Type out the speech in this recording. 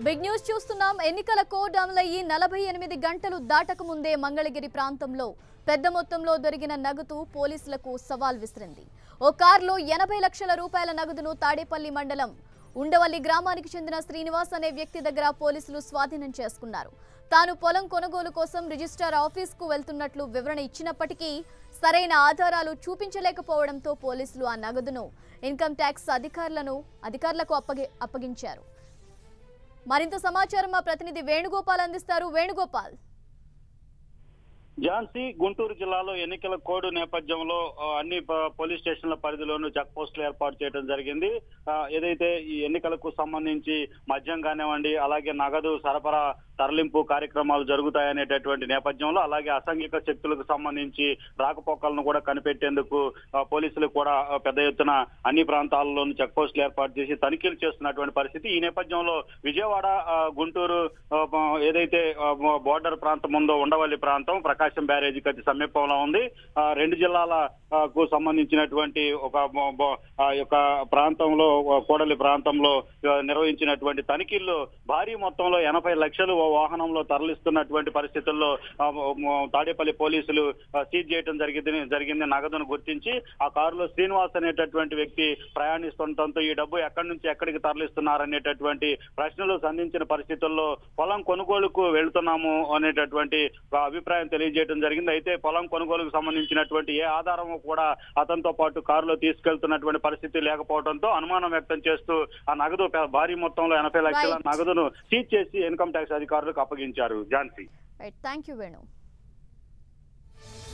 Big news చూస్తున్నాం. ఎన్నికల code అమలయ్యి 48 గంటలు దాటక ముందే మంగళగిరి ప్రాంతంలో పెద్ద మొత్తంలో దొరికిన నగదు పోలీసులకు సవాల్ విసిరింది. ఓ కారులో 80 లక్షల రూపాయల నగదును తాడేపల్లి మండలం ఉండవల్లి గ్రామానికి చెందిన శ్రీనివాస్ అనే వ్యక్తి దగ్గర పోలీసులు స్వాధీనం చేసుకున్నారు. తాను పొలం కొనుగోలు కోసం రిజిస్ట్రార్ ఆఫీస్కు వెళ్తున్నట్లు వివరణ ఇచ్చినప్పటికీ సరైన ఆధారాలు చూపించలేకపోవడంతో పోలీసులు ఆ నగదును ఇన్కమ్ ట్యాక్స్ అధికారులకు అప్పగించారు. మరింత సమాచారం మా ప్రతినిధి వేణుగోపాల్ అందిస్తారు. వేణుగోపాల్, ఝాన్సీ గుంటూరు జిల్లాలో ఎన్నికల కోడ్ నేపథ్యంలో అన్ని పోలీస్ స్టేషన్ల పరిధిలోనూ చెక్ పోస్టులు ఏర్పాటు చేయడం జరిగింది. ఏదైతే ఈ ఎన్నికలకు సంబంధించి మద్యం కానివ్వండి, అలాగే నగదు సరఫరా తరలింపు కార్యక్రమాలు జరుగుతాయనేటటువంటి నేపథ్యంలో, అలాగే అసాంఘిక శక్తులకు సంబంధించి రాకపోకలను కూడా కనిపెట్టేందుకు పోలీసులు కూడా పెద్ద ఎత్తున అన్ని ప్రాంతాల్లోనూ చెక్ పోస్టులు ఏర్పాటు చేసి తనిఖీలు చేస్తున్నటువంటి పరిస్థితి. ఈ నేపథ్యంలో విజయవాడ గుంటూరు ఏదైతే బోర్డర్ ప్రాంతం ఉందో ఉండవల్లి ప్రాంతం ప్రకాశం బ్యారేజీకి అతి సమీపంలో ఉంది. రెండు జిల్లాలకు సంబంధించినటువంటి ఒక ప్రాంతంలో కోడలి ప్రాంతంలో నిర్వహించినటువంటి తనిఖీల్లో భారీ మొత్తంలో 80 లక్షలు వాహనంలో తరలిస్తున్నటువంటి పరిస్థితుల్లో తాడేపల్లి పోలీసులు సీజ్ చేయడం జరిగింది. నగదును గుర్తించి ఆ కారులో శ్రీనివాస్ అనేటటువంటి వ్యక్తి ప్రయాణిస్తుండటంతో ఈ డబ్బు ఎక్కడి నుంచి ఎక్కడికి తరలిస్తున్నారనేటటువంటి ప్రశ్నలు సంధించిన పరిస్థితుల్లో పొలం కొనుగోలుకు వెళ్తున్నాము అనేటటువంటి అభిప్రాయం తెలియజేయడం జరిగింది. అయితే పొలం కొనుగోలుకు సంబంధించినటువంటి ఏ ఆధారము కూడా అతనితో పాటు కారులో తీసుకెళ్తున్నటువంటి పరిస్థితి లేకపోవడంతో అనుమానం వ్యక్తం చేస్తూ ఆ నగదు భారీ మొత్తంలో 80 లక్షల నగదును సీజ్ చేసి ఇన్కమ్ ట్యాక్స్ అధికారులకు అప్పగించారు. Jhansi, thank you Venu.